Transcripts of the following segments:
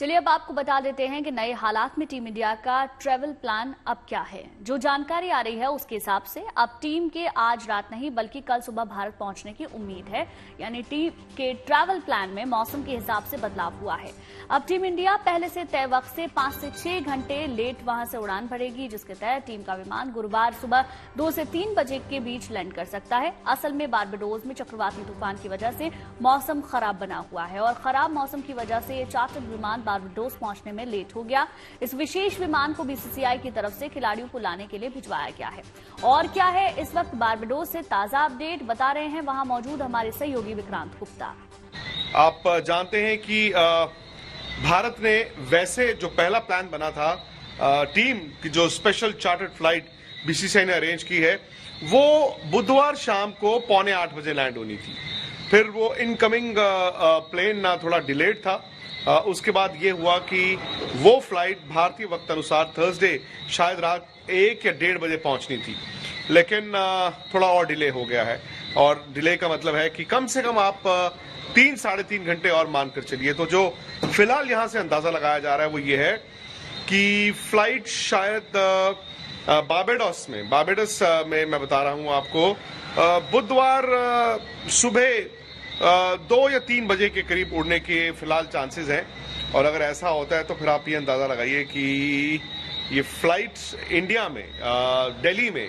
चलिए अब आपको बता देते हैं कि नए हालात में टीम इंडिया का ट्रैवल प्लान अब क्या है। जो जानकारी आ रही है उसके हिसाब से अब टीम के आज रात नहीं बल्कि कल सुबह भारत पहुंचने की उम्मीद है। यानी टीम के ट्रैवल प्लान में मौसम के हिसाब से बदलाव हुआ है। अब टीम इंडिया पहले से तय वक्त से 5 से 6 घंटे लेट वहां से उड़ान भरेगी, जिसके तहत टीम का विमान गुरुवार सुबह 2 से 3 बजे के बीच लैंड कर सकता है। असल में बारबाडोस में चक्रवाती तूफान की वजह से मौसम खराब बना हुआ है और खराब मौसम की वजह से ये चार्टर्ड विमान बारबाडोस पहुंचने में लेट हो गया। इस विशेष विमान को बीसीसीआई की तरफ से खिलाड़ियों को लाने के लिए भिजवाया गया है। और क्या है इस वक्त बारबाडोस से ताजा अपडेट, बता रहे हैं वहां मौजूद हमारे सहयोगी विक्रांत गुप्ता। आप जानते हैं कि भारत ने वैसे जो पहला प्लान बना था, टीम की जो स्पेशल चार्टर्ड फ्लाइट बीसीसीआई ने अरेंज की है, वो बुधवार शाम को 7:45 बजे लैंड होनी थी। फिर वो इनकमिंग प्लेन ना थोड़ा डिलेड था। उसके बाद ये हुआ कि वो फ्लाइट भारतीय वक्त अनुसार थर्सडे शायद रात 1 या 1:30 बजे पहुंचनी थी, लेकिन थोड़ा और डिले हो गया है। और डिले का मतलब है कि कम से कम आप 3 साढ़े 3 घंटे और मानकर चलिए। तो जो फिलहाल यहां से अंदाजा लगाया जा रहा है वो ये है कि फ्लाइट शायद बारबाडोस में मैं बता रहा हूं आपको, बुधवार सुबह 2 या 3 बजे के करीब उड़ने के फिलहाल चांसेस हैं। और अगर ऐसा होता है तो फिर आप ये अंदाजा लगाइए कि ये फ्लाइट्स इंडिया में दिल्ली में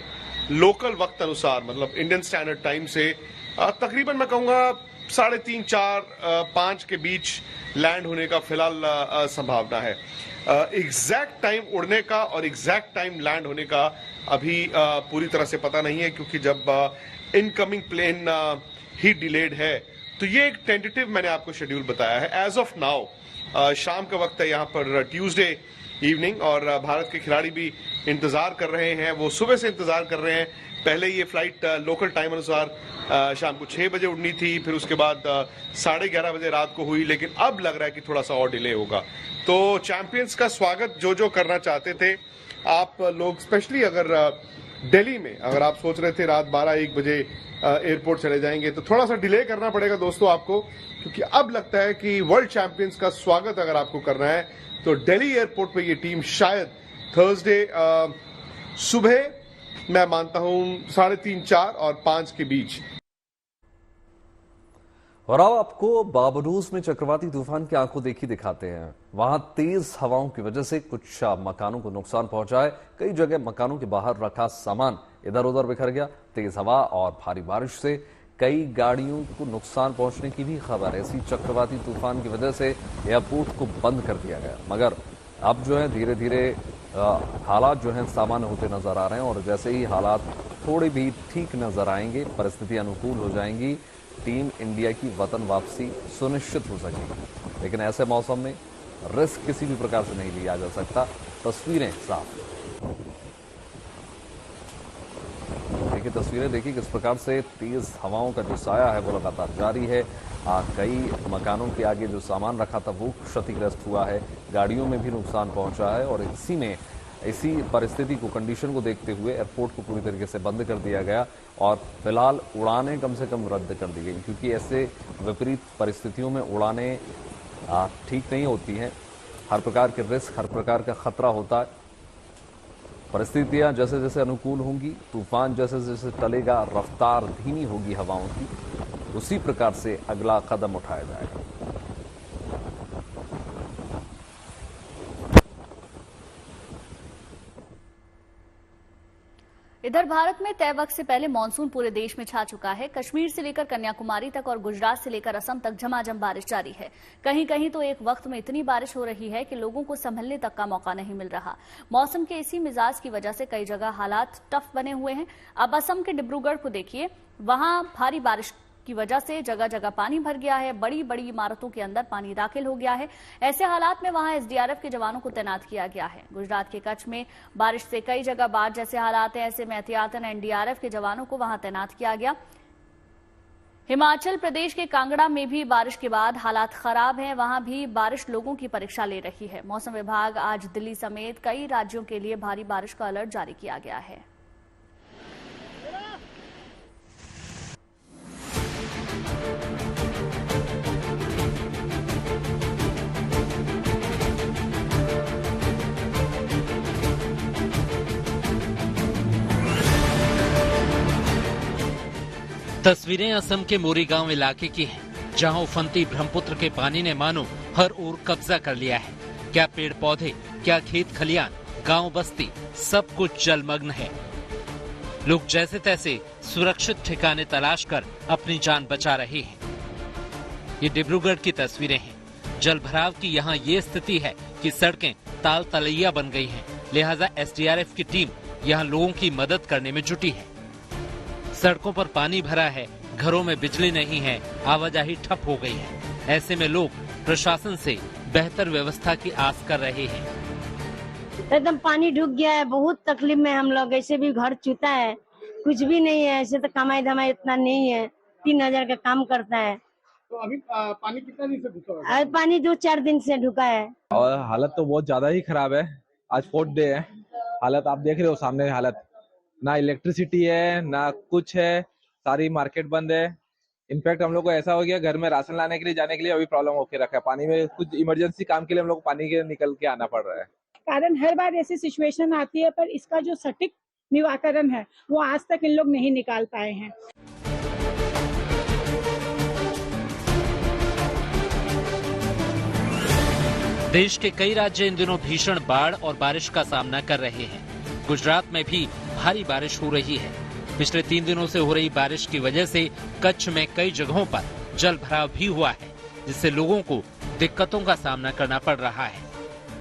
लोकल वक्त अनुसार, मतलब इंडियन स्टैंडर्ड टाइम से तकरीबन मैं कहूंगा 3:30, 4, 5 के बीच लैंड होने का फिलहाल संभावना है। एग्जैक्ट टाइम उड़ने का और एग्जैक्ट टाइम लैंड होने का अभी पूरी तरह से पता नहीं है, क्योंकि जब इनकमिंग प्लेन ही डिलेड है तो ये एक टेंटेटिव मैंने आपको शेड्यूल बताया है। एज ऑफ नाउ शाम का वक्त है यहाँ पर ट्यूसडे इवनिंग, और भारत के खिलाड़ी भी इंतजार कर रहे हैं। वो सुबह से इंतजार कर रहे हैं। पहले ये फ्लाइट लोकल टाइम अनुसार शाम को 6 बजे उड़नी थी, फिर उसके बाद 11:30 बजे रात को हुई, लेकिन अब लग रहा है कि थोड़ा सा और डिले होगा। तो चैंपियंस का स्वागत जो करना चाहते थे आप लोग, स्पेशली अगर दिल्ली में अगर आप सोच रहे थे रात 12-1 बजे एयरपोर्ट चले जाएंगे, तो थोड़ा सा डिले करना पड़ेगा दोस्तों आपको, क्योंकि अब लगता है कि वर्ल्ड चैंपियंस का स्वागत अगर आपको करना है तो दिल्ली एयरपोर्ट पे ये टीम शायद थर्सडे सुबह मैं मानता हूं 3:30, 4 और 5 के बीच। और अब आपको बारबाडोस में चक्रवाती तूफान की आंखों देखी दिखाते हैं। वहां तेज हवाओं की वजह से कुछ मकानों को नुकसान पहुंचा है। कई जगह मकानों के बाहर रखा सामान इधर उधर बिखर गया। तेज हवा और भारी बारिश से कई गाड़ियों को नुकसान पहुंचने की भी खबर है। इसी चक्रवाती तूफान की वजह से एयरपोर्ट को बंद कर दिया गया, मगर अब जो है धीरे धीरे हालात जो है सामान्य होते नजर आ रहे हैं। और जैसे ही हालात थोड़े भी ठीक नजर आएंगे, परिस्थितियां अनुकूल हो जाएंगी, टीम इंडिया की वतन वापसी सुनिश्चित हो सकेगी। लेकिन ऐसे मौसम में रिस्क किसी भी प्रकार से नहीं लिया जा सकता। तस्वीरें साफ देखिए, तस्वीरें देखिए किस प्रकार से तेज हवाओं का जो साया है वो लगातार जारी है। कई मकानों के आगे जो सामान रखा था वो क्षतिग्रस्त हुआ है, गाड़ियों में भी नुकसान पहुंचा है। और इसी परिस्थिति को, कंडीशन को देखते हुए एयरपोर्ट को पूरी तरीके से बंद कर दिया गया और फिलहाल उड़ानें कम से कम रद्द कर दी गई, क्योंकि ऐसे विपरीत परिस्थितियों में उड़ानें ठीक नहीं होती हैं। हर प्रकार के रिस्क, हर प्रकार का खतरा होता है। परिस्थितियां जैसे जैसे अनुकूल होंगी, तूफान जैसे जैसे टलेगा, रफ्तार धीमी होगी हवाओं की, उसी प्रकार से अगला कदम उठाया जाएगा। इधर भारत में तय वक्त से पहले मानसून पूरे देश में छा चुका है। कश्मीर से लेकर कन्याकुमारी तक और गुजरात से लेकर असम तक झमाझम बारिश जारी है। कहीं कहीं तो एक वक्त में इतनी बारिश हो रही है कि लोगों को संभलने तक का मौका नहीं मिल रहा। मौसम के इसी मिजाज की वजह से कई जगह हालात टफ बने हुए हैं। अब असम के डिब्रूगढ़ को देखिए, वहां भारी बारिश की वजह से जगह जगह पानी भर गया है। बड़ी बड़ी इमारतों के अंदर पानी दाखिल हो गया है। ऐसे हालात में वहां एसडीआरएफ के जवानों को तैनात किया गया है। गुजरात के कच्छ में बारिश से कई जगह बाढ़ जैसे हालात हैं। ऐसे में एहतियातन एनडीआरएफ के जवानों को वहां तैनात किया गया। हिमाचल प्रदेश के कांगड़ा में भी बारिश के बाद हालात खराब हैं। वहां भी बारिश लोगों की परीक्षा ले रही है। मौसम विभाग आज दिल्ली समेत कई राज्यों के लिए भारी बारिश का अलर्ट जारी किया गया है। तस्वीरें असम के मोरीगांव इलाके की हैं, जहां उफनती ब्रह्मपुत्र के पानी ने मानो हर ओर कब्जा कर लिया है। क्या पेड़ पौधे, क्या खेत खलियान, गांव बस्ती, सब कुछ जलमग्न है। लोग जैसे तैसे सुरक्षित ठिकाने तलाश कर अपनी जान बचा रहे हैं। ये डिब्रूगढ़ की तस्वीरें हैं। जल भराव की यहाँ ये स्थिति है कि सड़कें ताल तलैया बन गई हैं, लिहाजा एसडीआरएफ की टीम यहाँ लोगों की मदद करने में जुटी है। सड़कों पर पानी भरा है, घरों में बिजली नहीं है, आवाजाही ठप हो गई है। ऐसे में लोग प्रशासन से बेहतर व्यवस्था की आस कर रहे हैं। एकदम पानी ढुक गया है, बहुत तकलीफ में हम लोग। ऐसे भी घर चूता है, कुछ भी नहीं है। ऐसे तो कमाई धमाई इतना नहीं है, 3000 का काम करता है। तो अभी पानी कितना दिन से ढुका है? पानी 2-4 दिन से ढुका है और हालत तो बहुत ज्यादा ही खराब है। आज 4th डे है, हालत आप देख रहे हो सामने। हालत ना इलेक्ट्रिसिटी है ना कुछ है, सारी मार्केट बंद है। इनफैक्ट हम लोग को ऐसा हो गया, घर में राशन लाने के लिए जाने के लिए अभी प्रॉब्लम होके रखा है। पानी में कुछ इमरजेंसी काम के लिए हम लोग को पानी के निकल के आना पड़ रहा है। कारण हर बार ऐसी सिचुएशन आती है, पर इसका जो सटीक निवारण है वो आज तक इन लोग नहीं निकाल पाए हैं। देश के कई राज्य इन दिनों भीषण बाढ़ और बारिश का सामना कर रहे हैं। गुजरात में भी भारी बारिश हो रही है। पिछले 3 दिनों से हो रही बारिश की वजह से कच्छ में कई जगहों पर जल भराव भी हुआ है, जिससे लोगों को दिक्कतों का सामना करना पड़ रहा है।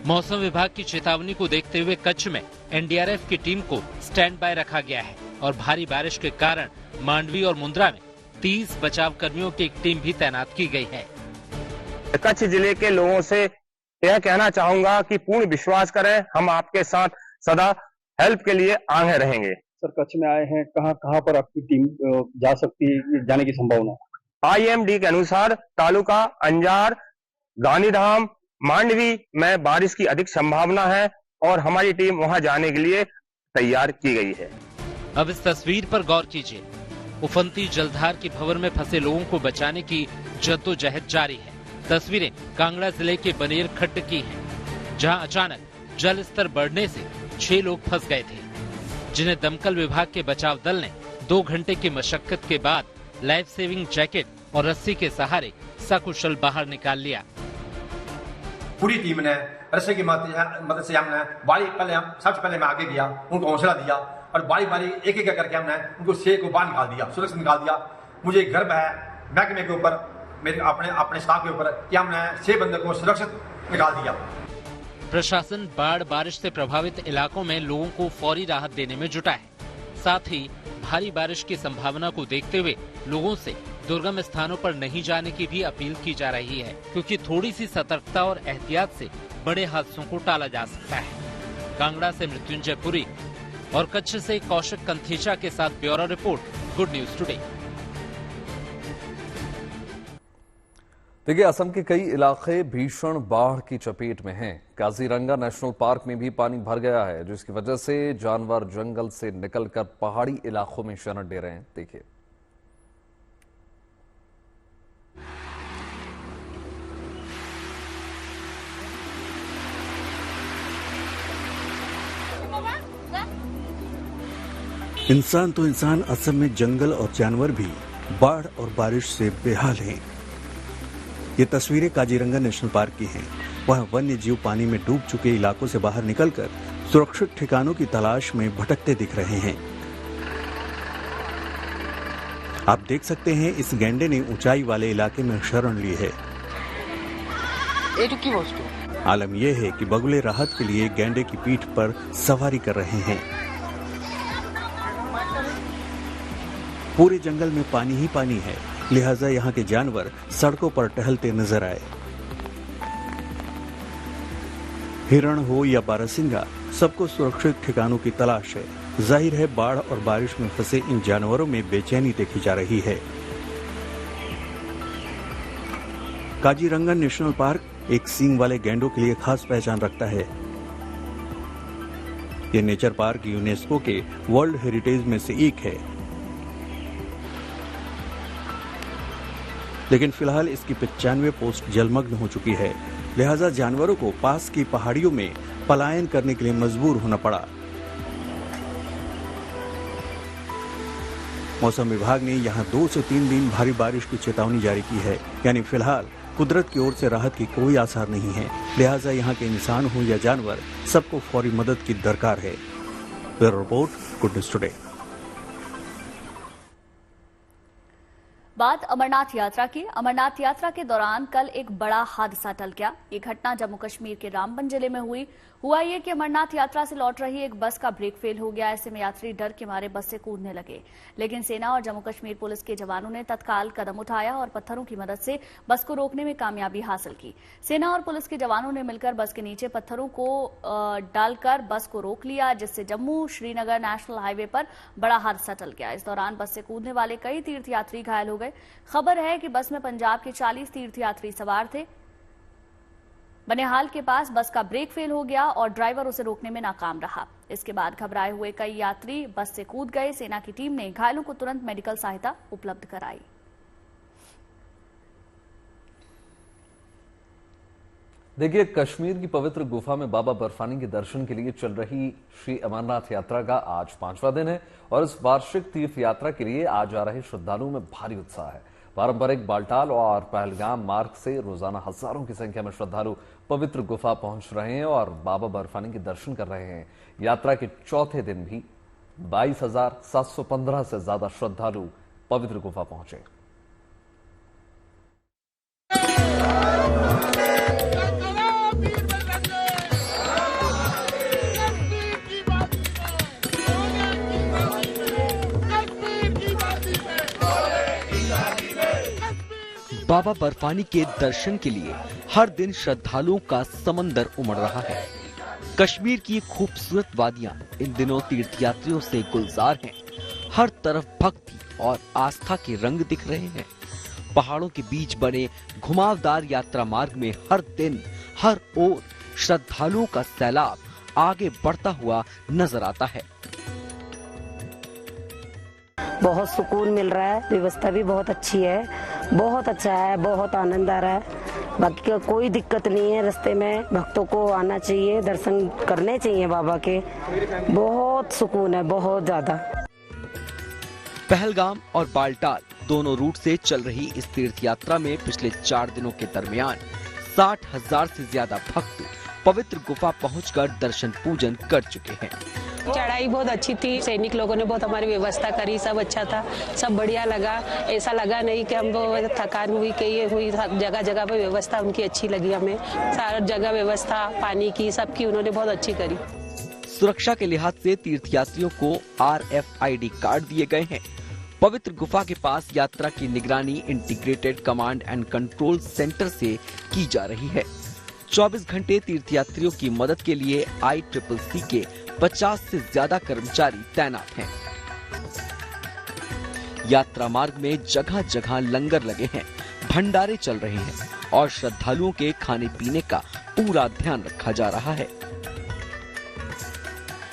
मौसम विभाग की चेतावनी को देखते हुए कच्छ में एनडीआरएफ की टीम को स्टैंड बाय रखा गया है और भारी बारिश के कारण मांडवी और मुंद्रा में 30 बचाव कर्मियों की एक टीम भी तैनात की गई है। कच्छ जिले के लोगों से यह कहना चाहूंगा कि पूर्ण विश्वास करें, हम आपके साथ सदा हेल्प के लिए आगे रहेंगे। सर, कच्छ में आए हैं, कहां पर आपकी टीम जा सकती है, जाने की संभावना? IMD के अनुसार तालुका अंजार, गांधीधाम, मांडवी में बारिश की अधिक संभावना है और हमारी टीम वहां जाने के लिए तैयार की गई है। अब इस तस्वीर पर गौर कीजिए। उफनती जलधार की भंवर में फंसे लोगों को बचाने की जद्दोजहद जारी है। तस्वीरें कांगड़ा जिले के बनेर खड्ड की हैं, जहां अचानक जल स्तर बढ़ने से 6 लोग फंस गए थे, जिन्हें दमकल विभाग के बचाव दल ने 2 घंटे की मशक्कत के बाद लाइफ सेविंग जैकेट और रस्सी के सहारे सकुशल बाहर निकाल लिया। पूरी टीम ने रस्सी की मदद से हमने सबसे पहले मैं आगे गया, उनको हौसला दिया और बारी एक एक करके हमने उनको 6 को बाहर निकाल दिया, सुरक्षित निकाल दिया। मुझे गर्व है महकमे के ऊपर, मेरे अपने स्टाफ के ऊपर कि हमने 6 बंदों को सुरक्षित निकाल दिया। प्रशासन बाढ़ बारिश से प्रभावित इलाकों में लोगों को फौरी राहत देने में जुटा है। साथ ही भारी बारिश की संभावना को देखते हुए लोगों से दुर्गम स्थानों पर नहीं जाने की भी अपील की जा रही है, क्योंकि थोड़ी सी सतर्कता और एहतियात से बड़े हादसों को टाला जा सकता है। कांगड़ा से मृत्युंजय पुरी और कच्छ से कौशिक कंथेचा के साथ bureau report, good news today. देखिए, असम के कई इलाके भीषण बाढ़ की चपेट में हैं। काजीरंगा नेशनल पार्क में भी पानी भर गया है, जिसकी वजह से जानवर जंगल से निकलकर पहाड़ी इलाकों में शरण ले रहे हैं। देखिए, इंसान तो इंसान, असम में जंगल और जानवर भी बाढ़ और बारिश से बेहाल हैं। ये तस्वीरें काजीरंगा नेशनल पार्क की हैं। वहाँ वन्य जीव पानी में डूब चुके इलाकों से बाहर निकलकर सुरक्षित ठिकानों की तलाश में भटकते दिख रहे हैं। आप देख सकते हैं, इस गैंडे ने ऊंचाई वाले इलाके में शरण ली है। आलम यह है कि बगुले राहत के लिए गैंडे की पीठ पर सवारी कर रहे हैं। पूरे जंगल में पानी ही पानी है, लिहाजा यहाँ के जानवर सड़कों पर टहलते नजर आए। हिरण हो या बारहसिंगा, सबको सुरक्षित ठिकानों की तलाश है। जाहिर है, बाढ़ और बारिश में फंसे इन जानवरों में बेचैनी देखी जा रही है। काजीरंगा नेशनल पार्क एक सींग वाले गैंडों के लिए खास पहचान रखता है। ये नेचर पार्क यूनेस्को के वर्ल्ड हेरिटेज में से एक है, लेकिन फिलहाल इसकी 95 पोस्ट जलमग्न हो चुकी है। लिहाजा जानवरों को पास की पहाड़ियों में पलायन करने के लिए मजबूर होना पड़ा। मौसम विभाग ने यहाँ 2 से 3 दिन भारी बारिश की चेतावनी जारी की है। यानी फिलहाल कुदरत की ओर से राहत की कोई आसार नहीं है। लिहाजा यहाँ के इंसान हो या जानवर, सबको फौरी मदद की दरकार है। Bureau report, good news today. बात अमरनाथ यात्रा की। अमरनाथ यात्रा के दौरान कल एक बड़ा हादसा टल गया। ये घटना जम्मू कश्मीर के रामबन जिले में हुआ ये कि अमरनाथ यात्रा से लौट रही एक बस का ब्रेक फेल हो गया। ऐसे में यात्री डर के मारे बस से कूदने लगे, लेकिन सेना और जम्मू कश्मीर पुलिस के जवानों ने तत्काल कदम उठाया और पत्थरों की मदद से बस को रोकने में कामयाबी हासिल की। सेना और पुलिस के जवानों ने मिलकर बस के नीचे पत्थरों को डालकर बस को रोक लिया, जिससे जम्मू श्रीनगर नेशनल हाईवे पर बड़ा हादसा टल गया। इस दौरान बस से कूदने वाले कई तीर्थयात्री घायल हो गए। खबर है कि बस में पंजाब के 40 तीर्थयात्री सवार थे। बनिहाल के पास बस का ब्रेक फेल हो गया और ड्राइवर उसे रोकने में नाकाम रहा। इसके बाद घबराए हुए कई यात्री बस से कूद गए। सेना की टीम ने घायलों को तुरंत मेडिकल सहायता उपलब्ध कराई। देखिए, कश्मीर की पवित्र गुफा में बाबा बर्फानी के दर्शन के लिए चल रही श्री अमरनाथ यात्रा का आज 5वां दिन है और इस वार्षिक तीर्थ यात्रा के लिए आज आ रहे श्रद्धालुओं में भारी उत्साह है। पारंपरिक बालटाल और पहलगाम मार्ग से रोजाना हजारों की संख्या में श्रद्धालु पवित्र गुफा पहुंच रहे हैं और बाबा बर्फानी के दर्शन कर रहे हैं। यात्रा के चौथे दिन भी 22,715 से ज्यादा श्रद्धालु पवित्र गुफा पहुंचे। बाबा बर्फानी के दर्शन के लिए हर दिन श्रद्धालुओं का समंदर उमड़ रहा है। कश्मीर की खूबसूरत वादियां इन दिनों तीर्थयात्रियों से गुलजार हैं। हर तरफ भक्ति और आस्था के रंग दिख रहे हैं। पहाड़ों के बीच बने घुमावदार यात्रा मार्ग में हर दिन हर ओर श्रद्धालुओं का सैलाब आगे बढ़ता हुआ नजर आता है। बहुत सुकून मिल रहा है, व्यवस्था भी बहुत अच्छी है, बहुत अच्छा है, बहुत आनंद आ रहा है। बाकी का कोई दिक्कत नहीं है। रास्ते में भक्तों को आना चाहिए, दर्शन करने चाहिए बाबा के। बहुत सुकून है, बहुत ज्यादा। पहलगाम और बालटाल दोनों रूट से चल रही इस तीर्थ यात्रा में पिछले 4 दिनों के दरमियान 60,000 से ज्यादा भक्त पवित्र गुफा पहुंचकर दर्शन पूजन कर चुके हैं। चढ़ाई बहुत अच्छी थी, सैनिक लोगों ने बहुत हमारी व्यवस्था करी, सब अच्छा था, सब बढ़िया लगा। ऐसा लगा नहीं कि हमको थकान हुई कि ये हुई। जगह जगह पे व्यवस्था उनकी अच्छी लगी हमें। सारा जगह व्यवस्था पानी की सबकी उन्होंने बहुत अच्छी करी। सुरक्षा के लिहाज से तीर्थयात्रियों को RFID कार्ड दिए गए हैं। पवित्र गुफा के पास यात्रा की निगरानी integrated command and control centre से की जा रही है। 24 घंटे तीर्थयात्रियों की मदद के लिए ICCC के 50 से ज्यादा कर्मचारी तैनात हैं। यात्रा मार्ग में जगह जगह लंगर लगे हैं, भंडारे चल रहे हैं और श्रद्धालुओं के खाने पीने का पूरा ध्यान रखा जा रहा है।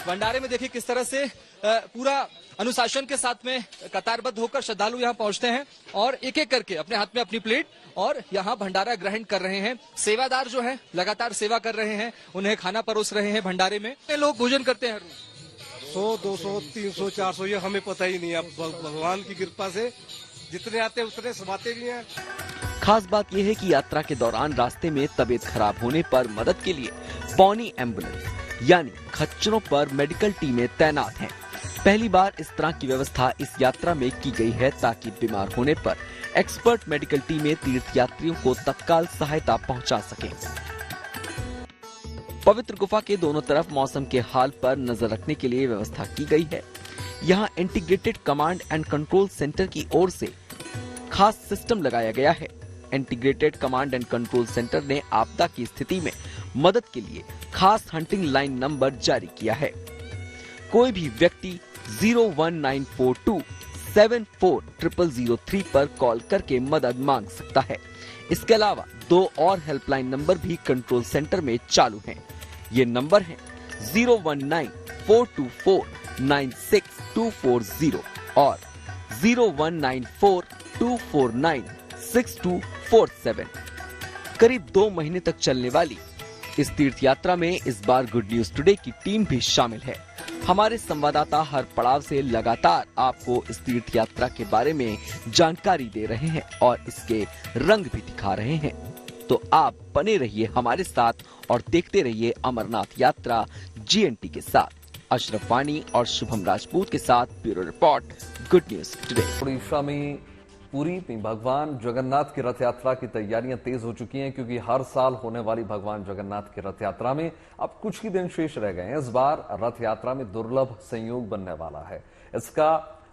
भंडारे में देखिए किस तरह से पूरा अनुशासन के साथ में कतारबद्ध होकर श्रद्धालु यहाँ पहुँचते हैं और एक एक करके अपने हाथ में अपनी प्लेट और यहाँ भंडारा ग्रहण कर रहे हैं। सेवादार जो है लगातार सेवा कर रहे हैं, उन्हें खाना परोस रहे हैं भंडारे में। लोग भोजन करते हैं 100, 200, 300, 400, ये हमें पता ही नहीं। अब भगवान की कृपा से जितने आते हैं उतने समाते भी हैं। खास बात यह है कि यात्रा के दौरान रास्ते में तबीयत खराब होने पर मदद के लिए पौनी एम्बुलेंस यानी खच्चरों पर मेडिकल टीमें तैनात हैं। पहली बार इस तरह की व्यवस्था इस यात्रा में की गई है ताकि बीमार होने पर एक्सपर्ट मेडिकल टीमें तीर्थयात्रियों को तत्काल सहायता पहुंचा सकें। पवित्र गुफा के दोनों तरफ मौसम के हाल पर नजर रखने के लिए व्यवस्था की गई है। यहां integrated command and control centre की ओर से खास सिस्टम लगाया गया है। Integrated command and control centre ने आपदा की स्थिति में मदद के लिए खास हंटिंग लाइन नंबर जारी किया है। कोई भी व्यक्ति 01942 740003 पर कॉल करके मदद मांग सकता है। इसके अलावा 2 और हेल्पलाइन नंबर भी कंट्रोल सेंटर में चालू हैं। ये नंबर हैं 01942496240 और 01942496 6247। करीब 2 महीने तक चलने वाली इस तीर्थ यात्रा में इस बार गुड न्यूज टुडे की टीम भी शामिल है। हमारे संवाददाता हर पड़ाव से लगातार आपको इस तीर्थ यात्रा के बारे में जानकारी दे रहे हैं और इसके रंग भी दिखा रहे हैं। तो आप बने रहिए हमारे साथ और देखते रहिए अमरनाथ यात्रा GNT के साथ। अशरफ वानी और शुभम राजपूत के साथ bureau report, good news today. Orissa में पुरी में भगवान जगन्नाथ की रथ यात्रा की तैयारियां तेज हो चुकी हैं, क्योंकि हर साल होने वाली भगवान जगन्नाथ की रथ यात्रा में अब कुछ ही दिन शेष रह गए हैं। इस बार रथ यात्रा में दुर्लभ संयोग बनने वाला है। इसका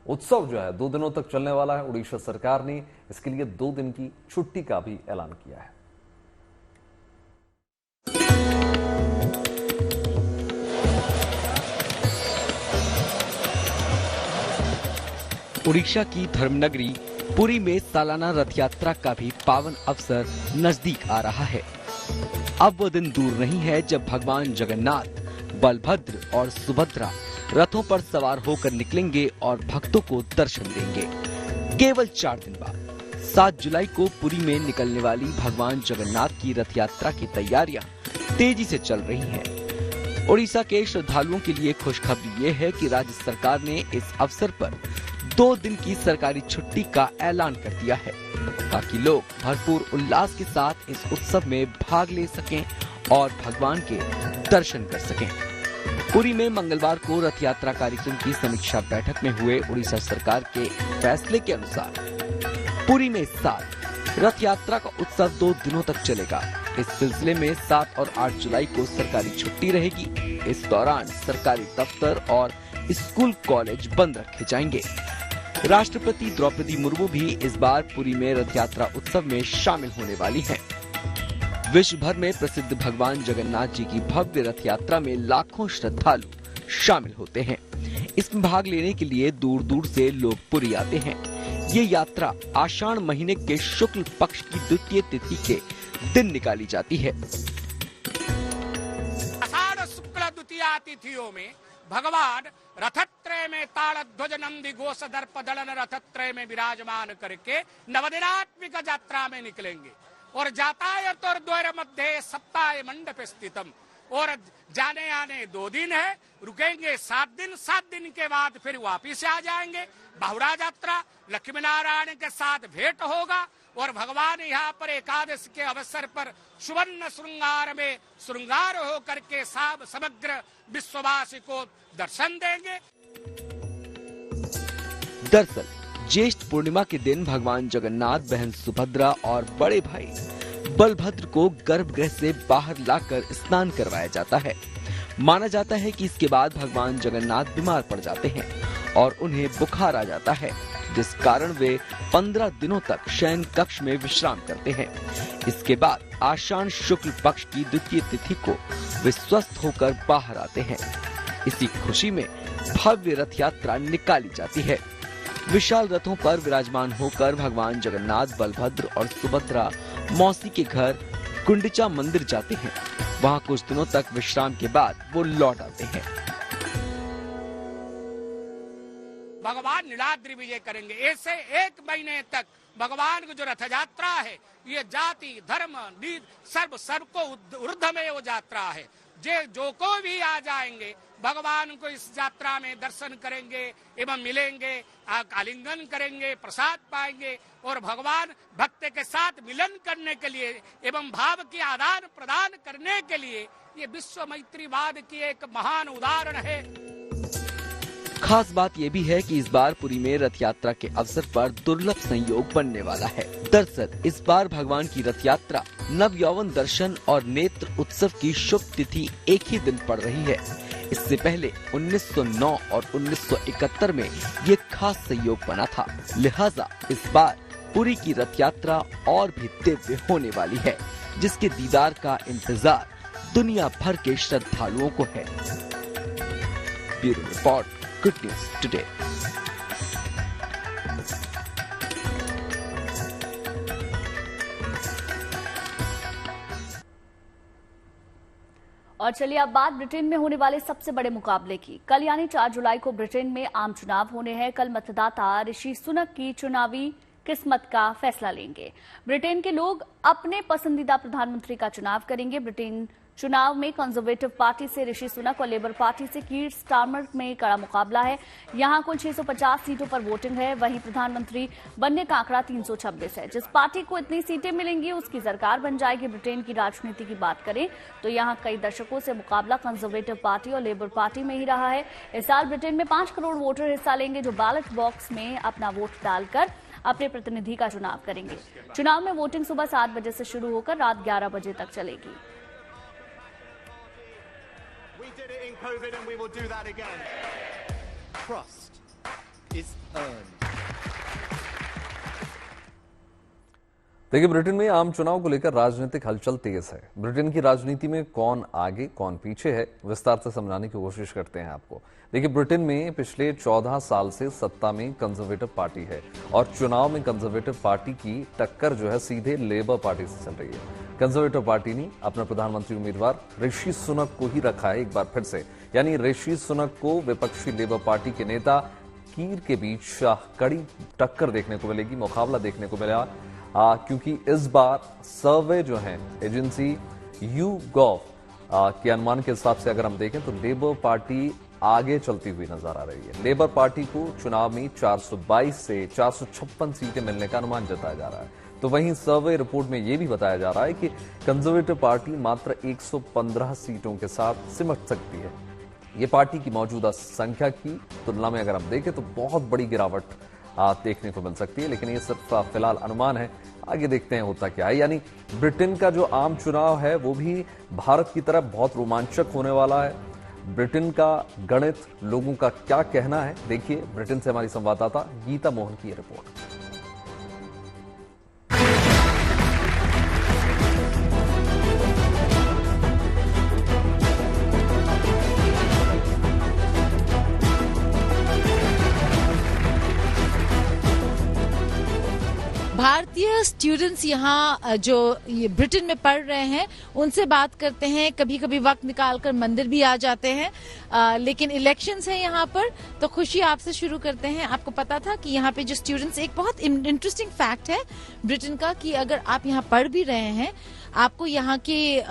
उत्सव जो है 2 दिनों तक चलने वाला है। उड़ीसा सरकार ने इसके लिए 2 दिन की छुट्टी का भी ऐलान किया है। उड़ीसा की धर्मनगरी पुरी में सालाना रथ यात्रा का भी पावन अवसर नजदीक आ रहा है। अब वो दिन दूर नहीं है जब भगवान जगन्नाथ, बलभद्र और सुभद्रा रथों पर सवार होकर निकलेंगे और भक्तों को दर्शन देंगे। केवल 4 दिन बाद 7 जुलाई को पुरी में निकलने वाली भगवान जगन्नाथ की रथ यात्रा की तैयारियां तेजी से चल रही हैं। उड़ीसा के श्रद्धालुओं के लिए खुशखबरी ये है कि राज्य सरकार ने इस अवसर पर 2 दिन की सरकारी छुट्टी का ऐलान कर दिया है, ताकि लोग भरपूर उल्लास के साथ इस उत्सव में भाग ले सकें और भगवान के दर्शन कर सकें। पुरी में मंगलवार को रथ यात्रा कार्यक्रम की समीक्षा बैठक में हुए उड़ीसा सरकार के फैसले के अनुसार पुरी में इस साल रथ यात्रा का उत्सव 2 दिनों तक चलेगा। इस सिलसिले में 7 और 8 जुलाई को सरकारी छुट्टी रहेगी। इस दौरान सरकारी दफ्तर और स्कूल कॉलेज बंद रखे जाएंगे। राष्ट्रपति द्रौपदी मुर्मू भी इस बार पुरी में रथ यात्रा उत्सव में शामिल होने वाली हैं। विश्व भर में प्रसिद्ध भगवान जगन्नाथ जी की भव्य रथ यात्रा में लाखों श्रद्धालु शामिल होते हैं। इसमें भाग लेने के लिए दूर दूर से लोग पुरी आते हैं। ये यात्रा आषाढ़ महीने के शुक्ल पक्ष की द्वितीय तिथि के दिन निकाली जाती है। आषाढ़ शुक्ल द्वितीया तिथियों में भगवान रथत्रय में ताल ध्वज नंदी घोष दर्प दलन रथत्रय में विराजमान करके नवदिनात्मिक यात्रा में निकलेंगे और यातायात और द्वार मध्य सप्ताह मंडप स्थितम, और जाने आने 2 दिन है, रुकेंगे 7 दिन। 7 दिन के बाद फिर वापिस आ जाएंगे। बहुड़ा यात्रा लक्ष्मी नारायण के साथ भेंट होगा और भगवान यहाँ पर एकादशी के अवसर पर सुवर्ण श्रृंगार में श्रृंगार होकर के समग्र विश्ववासी को दर्शन देंगे। दरअसल ज्येष्ठ पूर्णिमा के दिन भगवान जगन्नाथ, बहन सुभद्रा और बड़े भाई बलभद्र को गर्भगृह से बाहर लाकर स्नान करवाया जाता है। माना जाता है कि इसके बाद भगवान जगन्नाथ बीमार पड़ जाते हैं और उन्हें बुखार आ जाता है, जिस कारण वे 15 दिनों तक शयन कक्ष में विश्राम करते हैं। इसके बाद आषाढ़ शुक्ल पक्ष की द्वितीय तिथि को वे स्वस्थ होकर बाहर आते हैं। इसी खुशी में भव्य रथ यात्रा निकाली जाती है। विशाल रथों पर विराजमान होकर भगवान जगन्नाथ, बलभद्र और सुभद्रा मौसी के घर गुंडिचा मंदिर जाते हैं। वहाँ कुछ दिनों तक विश्राम के बाद वो लौट आते हैं। भगवान नीलाद्रि विजय करेंगे। ऐसे 1 महीने तक भगवान की जो रथ यात्रा है, ये जाति धर्म सर्व को ऊर्ध्व में वो यात्रा है। जो को भी आ जाएंगे भगवान को इस यात्रा में दर्शन करेंगे एवं मिलेंगे, आलिंगन करेंगे, प्रसाद पाएंगे और भगवान भक्त के साथ मिलन करने के लिए एवं भाव की आदान प्रदान करने के लिए ये विश्व मैत्रीवाद की एक महान उदाहरण है। खास बात ये भी है कि इस बार पुरी में रथ यात्रा के अवसर पर दुर्लभ संयोग बनने वाला है। दरअसल इस बार भगवान की रथ यात्रा नव यौवन दर्शन और नेत्र उत्सव की शुभ तिथि एक ही दिन पड़ रही है। इससे पहले 1909 और 1971 में ये खास संयोग बना था। लिहाजा इस बार पुरी की रथ यात्रा और भी दिव्य होने वाली है, जिसके दीदार का इंतजार दुनिया भर के श्रद्धालुओं को है। Bureau report, good news today. और चलिए अब बात ब्रिटेन में होने वाले सबसे बड़े मुकाबले की। कल यानी 4 जुलाई को ब्रिटेन में आम चुनाव होने हैं। कल मतदाता ऋषि सुनक की चुनावी किस्मत का फैसला लेंगे। ब्रिटेन के लोग अपने पसंदीदा प्रधानमंत्री का चुनाव करेंगे। ब्रिटेन चुनाव में कंजर्वेटिव पार्टी से ऋषि सुनक और लेबर पार्टी से कीर स्टारमर में कड़ा मुकाबला है। यहां कुल 650 सीटों पर वोटिंग है। वहीं प्रधानमंत्री बनने का आंकड़ा 326 है। जिस पार्टी को इतनी सीटें मिलेंगी उसकी सरकार बन जाएगी। ब्रिटेन की राजनीति की बात करें तो यहां कई दशकों से मुकाबला कंजर्वेटिव पार्टी और लेबर पार्टी में ही रहा है। इस साल ब्रिटेन में 5 करोड़ वोटर हिस्सा लेंगे, जो बैलेट बॉक्स में अपना वोट डालकर अपने प्रतिनिधि का चुनाव करेंगे। चुनाव में वोटिंग सुबह 7 बजे से शुरू होकर रात 11 बजे तक चलेगी। COVID and we will do that again. Trust is earned. देखिए, ब्रिटेन में आम चुनाव को लेकर राजनीतिक हलचल तेज है। ब्रिटेन की राजनीति में कौन आगे कौन पीछे है, विस्तार से समझाने की कोशिश करते हैं आपको। देखिए, ब्रिटेन में पिछले 14 साल से सत्ता में कंजर्वेटिव पार्टी है और चुनाव में कंजर्वेटिव पार्टी की टक्कर जो है सीधे लेबर पार्टी से चल रही है। कंजर्वेटिव पार्टी ने अपना प्रधानमंत्री उम्मीदवार ऋषि सुनक को ही रखा है एक बार फिर से, यानी ऋषि सुनक को विपक्षी लेबर पार्टी के नेता कीर के बीच कड़ी टक्कर देखने को मिलेगी, मुकाबला देखने को मिला, क्योंकि इस बार सर्वे जो है एजेंसी YouGov के अनुमान के हिसाब से अगर हम देखें तो लेबर पार्टी आगे चलती हुई नजर आ रही है। लेबर पार्टी को चुनाव में 422 से 456 सीटें मिलने का अनुमान जताया जा रहा है। तो वहीं सर्वे रिपोर्ट में यह भी बताया जा रहा है कि कंजर्वेटिव पार्टी मात्र 115 सीटों के साथ सिमट सकती है। ये पार्टी की मौजूदा संख्या की तुलना में अगर हम देखें तो बहुत बड़ी गिरावट देखने को मिल सकती है, लेकिन ये सिर्फ फिलहाल अनुमान है। आगे देखते हैं होता क्या है। यानी ब्रिटेन का जो आम चुनाव है वो भी भारत की तरह बहुत रोमांचक होने वाला है। ब्रिटेन का गणित, लोगों का क्या कहना है, देखिए ब्रिटेन से हमारी संवाददाता गीता मोहन की रिपोर्ट। भारतीय स्टूडेंट्स यहाँ जो ये ब्रिटेन में पढ़ रहे हैं उनसे बात करते हैं। कभी कभी वक्त निकालकर मंदिर भी आ जाते हैं, लेकिन इलेक्शंस हैं यहाँ पर। तो खुशी आपसे शुरू करते हैं। आपको पता था कि यहाँ पे जो स्टूडेंट्स, एक बहुत इंटरेस्टिंग फैक्ट है ब्रिटेन का कि अगर आप यहाँ पढ़ भी रहे हैं, आपको यहाँ के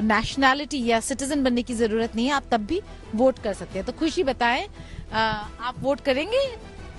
नेशनैलिटी या सिटीजन बनने की जरूरत नहीं है, आप तब भी वोट कर सकते हैं। तो खुशी बताएं, आप वोट करेंगे?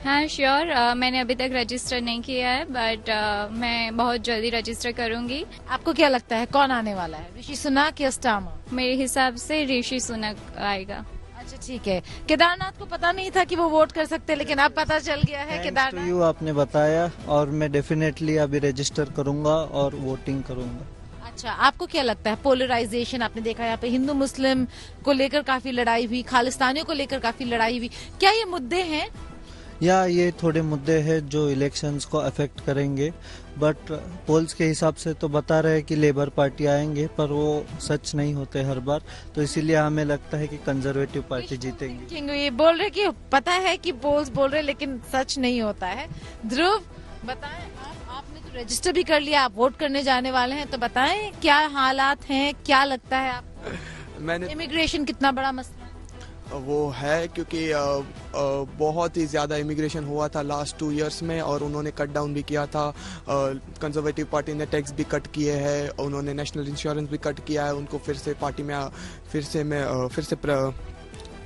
हाँ श्योर, मैंने अभी तक रजिस्टर नहीं किया है, बट मैं बहुत जल्दी रजिस्टर करूंगी। आपको क्या लगता है कौन आने वाला है, ऋषि सुनक या स्टारमर? मेरे हिसाब से ऋषि सुनक आएगा। अच्छा ठीक है। केदारनाथ को पता नहीं था कि वो वोट कर सकते, लेकिन अब पता चल गया है। केदारनाथ आपने बताया और मैं डेफिनेटली अभी रजिस्टर करूंगा और वोटिंग करूंगा। अच्छा, आपको क्या लगता है पोलराइजेशन आपने देखा, यहाँ पे हिंदू मुस्लिम को लेकर काफी लड़ाई हुई, खालिस्तानियों को लेकर काफी लड़ाई हुई, क्या ये मुद्दे हैं? या ये थोड़े मुद्दे हैं जो इलेक्शंस को अफेक्ट करेंगे, बट पोल्स के हिसाब से तो बता रहे हैं कि लेबर पार्टी आएंगे, पर वो सच नहीं होते हर बार। तो इसीलिए हमें लगता है कि कंजर्वेटिव पार्टी जीतेगी। ये बोल रहे कि पता है कि पोल्स बोल रहे लेकिन सच नहीं होता है। ध्रुव बताएं, आपने तो रजिस्टर भी कर लिया, आप वोट करने जाने वाले हैं, तो बताएं क्या हालात हैं, क्या लगता है आपको? इमिग्रेशन कितना बड़ा मसला वो है, क्योंकि बहुत ही ज़्यादा इमिग्रेशन हुआ था लास्ट 2 इयर्स में और उन्होंने कट डाउन भी किया था। कंजर्वेटिव पार्टी ने टैक्स भी कट किए हैं, उन्होंने नेशनल इंश्योरेंस भी कट किया है उनको फिर से पार्टी में फिर से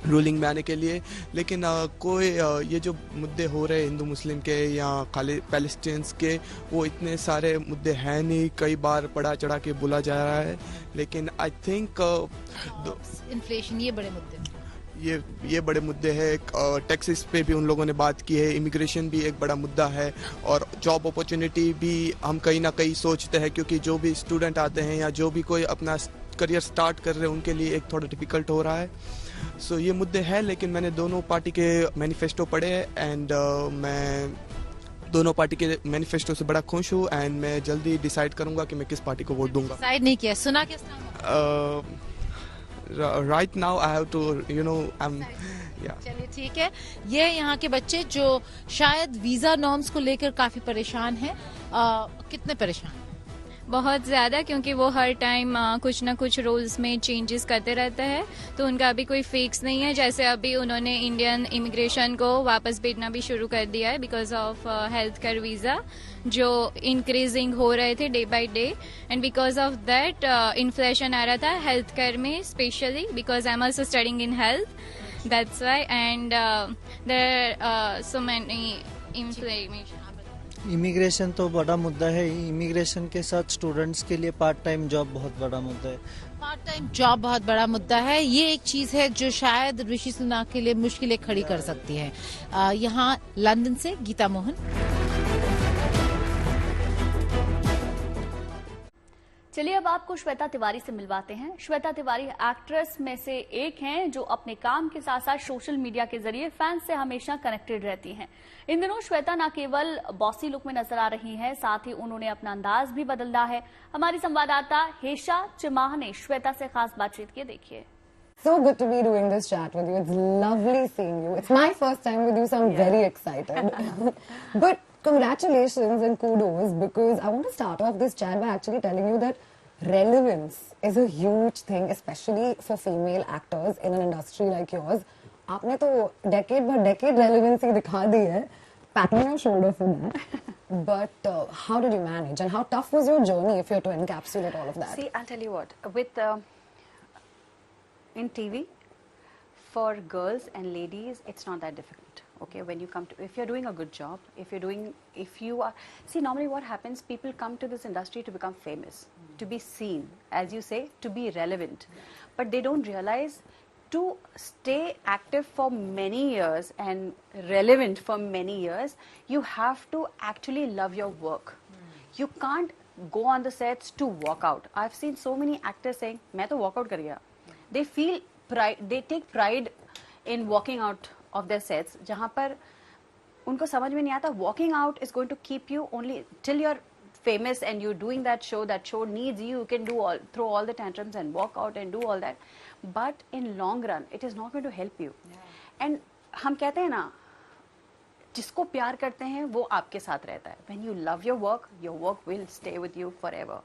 रूलिंग में आने के लिए। लेकिन कोई ये जो मुद्दे हो रहे हिंदू मुस्लिम के या खाली पैलेस्टीन्स के, वो इतने सारे मुद्दे हैं नहीं। कई बार बढ़ा चढ़ा के बोला जा रहा है, लेकिन आई थिंक इन्फ्लेशन, ये बड़े मुद्दे, ये बड़े मुद्दे हैं। टैक्सेस पे भी उन लोगों ने बात की है, इमिग्रेशन भी एक बड़ा मुद्दा है, और जॉब अपॉर्चुनिटी भी हम कहीं ना कहीं सोचते हैं, क्योंकि जो भी स्टूडेंट आते हैं या जो भी कोई अपना करियर स्टार्ट कर रहे हैं उनके लिए एक थोड़ा डिफिकल्ट हो रहा है। सो ये मुद्दे हैं, लेकिन मैंने दोनों पार्टी के मैनिफेस्टो पढ़े एंड मैं दोनों पार्टी के मैनिफेस्टो से बड़ा खुश हूँ एंड मैं जल्दी डिसाइड करूंगा कि मैं किस पार्टी को वोट दूंगा। डिसाइड नहीं किया, सुना किस नाम? Right now I have to, चलिए ठीक है। ये यहाँ के बच्चे जो शायद वीजा नॉर्म्स को लेकर काफी परेशान हैं। कितने परेशान? बहुत ज़्यादा, क्योंकि वो हर टाइम कुछ ना कुछ रोल्स में चेंजेस करते रहते हैं, तो उनका अभी कोई फिक्स नहीं है। जैसे अभी उन्होंने इंडियन इमिग्रेशन को वापस भेजना भी शुरू कर दिया है because of health care visa जो इंक्रीजिंग हो रहे थे day by day, and because of that inflation आ रहा था हेल्थ केयर में specially, because I am also studying in health, that's why, and there are so many inflammation. Immigration तो बड़ा मुद्दा है। इमिग्रेशन के साथ स्टूडेंट्स के लिए पार्ट टाइम जॉब बहुत बड़ा मुद्दा है। पार्ट टाइम जॉब बहुत बड़ा मुद्दा है। ये एक चीज है जो शायद ऋषि सुनाक के लिए मुश्किलें खड़ी कर सकती है। यहाँ लंदन से गीता मोहन। चलिए अब आपको श्वेता तिवारी से मिलवाते हैं। श्वेता तिवारी एक्ट्रेस में से एक हैं जो अपने काम के साथ साथ सोशल मीडिया के जरिए फैंस से हमेशा कनेक्टेड रहती हैं। इन दिनों श्वेता न केवल बॉसी लुक में नजर आ रही हैं, साथ ही उन्होंने अपना अंदाज भी बदला है। हमारी संवाददाता हेशा चिमाह ने श्वेता से खास बातचीत की, देखिए। So good to be doing this chat with you. It's lovely seeing you. It's my first time with you, so I'm very excited. But congratulations and kudos, because I want to start off this chat by actually telling you that relevance is a huge thing, especially for female actors in an industry like yours. आपने तो decade by decade relevancy दिखा दी है. Pat me on your shoulder for that. But how did you manage, and how tough was your journey if you're to encapsulate all of that? See, I'll tell you what. With in TV, for girls and ladies, it's not that difficult. Okay, when you come to, if you're doing a good job, if you are, see, normally what happens, people come to this industry to become famous, to be seen, as you say, to be relevant, but they don't realize to stay active for many years and relevant for many years, you have to actually love your work. You can't go on the sets to walk out. I've seen so many actors saying, मैं तो walk out कर गया. They feel pride, they take pride in walking out of their sets, जहाँ पर उनको समझ में नहीं आता walking out is going to keep you only till you're famous and you're doing that show needs you can do all, throw all the tantrums and walk out and do all that, but in long run it is not going to help you. And हम कहते हैं ना, जिसको प्यार करते हैं वो आपके साथ रहता है. When you love your work will stay with you forever.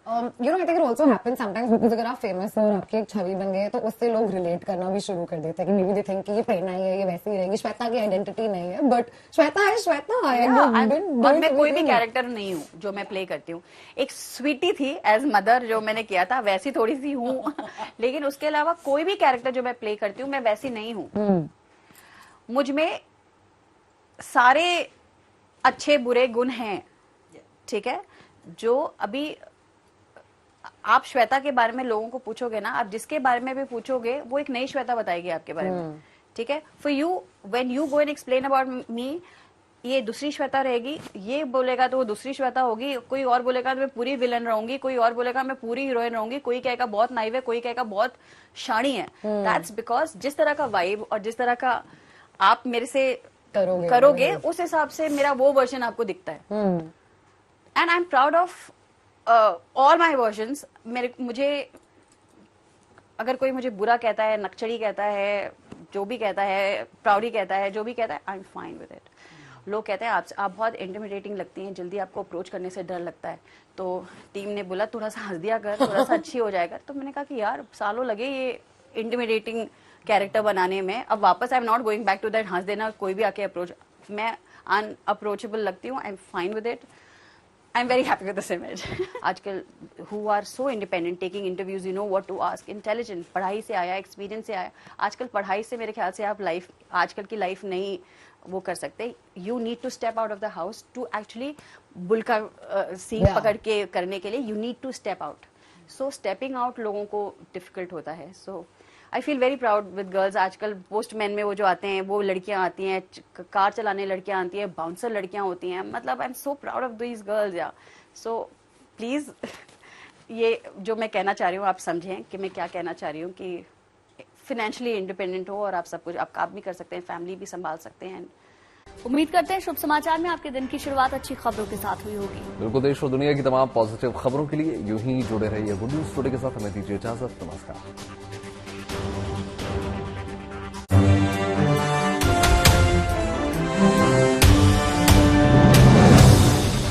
You know, I think it also happens sometimes because अगर आप famous हो और आपकी एक छवि बन गई है तो उससे लोग relate करना भी शुरू कर देते हैं कि maybe they think कि ये प्रेरणा ही है, ये वैसी ही रहेगी, श्वेता की identity नहीं है, but श्वेता है श्वेता है. और मैं कोई भी कैरेक्टर नहीं हूँ जो मैं प्ले करती हूँ. एक स्वीटी थी एज मदर जो मैंने किया था, वैसी थोड़ी सी हूँ, लेकिन उसके अलावा कोई भी कैरेक्टर जो मैं प्ले करती हूँ मैं वैसी नहीं हूँ. मुझ में सारे अच्छे बुरे गुण हैं, ठीक है. जो अभी आप श्वेता के बारे में लोगों को पूछोगे ना, आप जिसके बारे में भी पूछोगे वो एक नई श्वेता बताएगी आपके बारे में, ठीक है. For you when you go and explain about me, ये दूसरी श्वेता रहेगी, ये बोलेगा तो वो दूसरी श्वेता होगी, कोई और बोलेगा तो मैं पूरी विलन रहूंगी, कोई और बोलेगा मैं पूरी हीरोइन रहूंगी, कोई कहेगा बहुत नाइव है, कोई कहेगा बहुत शानी है. दैट्स बिकॉज जिस तरह का वाइब और जिस तरह का आप मेरे से करोगे उस हिसाब से मेरा वो वर्जन आपको दिखता है. And I am proud of all my versions. मुझे अगर कोई मुझे बुरा कहता है, नक्चड़ी कहता है, जो भी कहता है, प्राउडी कहता है, जो भी कहता है, आई एम फाइन विद इट. लोग कहते हैं आप बहुत इंटिमिडेटिंग लगती हैं, जल्दी आपको अप्रोच करने से डर लगता है. तो टीम ने बोला थोड़ा सा हंस दिया कर, थोड़ा सा अच्छी हो जाएगा. तो मैंने कहा कि यार सालों लगे ये इंटिमिडेटिंग कैरेक्टर बनाने में, अब वापस I am not going back to that हंस देना, कोई भी आके अप्रोच, मैं अनअप्रोचेबल लगती हूँ. I am fine with it. I am very happy with this image. आजकल who are so independent, taking interviews, you know what to ask, intelligent, पढ़ाई से आया, एक्सपीरियंस से आया. आजकल पढ़ाई से मेरे ख्याल से आप लाइफ, आजकल की लाइफ नहीं वो कर सकते. You need to step out of the house to actually बुल का सीन पकड़ के करने के लिए you need to step out. So stepping out लोगों को डिफिकल्ट होता है. So I feel very proud with girls. आजकल पोस्टमैन में वो जो आते हैं वो लड़कियां आती हैं, कार चलाने लड़कियां आती हैं, बाउंसर लड़कियां होती हैं. मतलब I am so proud of these girls. या सो प्लीज ये जो मैं कहना चाह रही हूँ आप समझें कि मैं क्या कहना चाह रही हूँ, कि फाइनेंशियली इंडिपेंडेंट हो और आप सब कुछ, आप काम भी कर सकते हैं, फैमिली भी संभाल सकते हैं. उम्मीद करते हैं शुभ समाचार में आपके दिन की शुरुआत अच्छी खबरों के साथ हुई होगी. बिल्कुल. देश और दुनिया की तमाम पॉजिटिव खबरों के लिए यूं ही जुड़े रहिए गुड न्यूज टुडे के साथ. हमें दीजिए इजाजत. नमस्कार.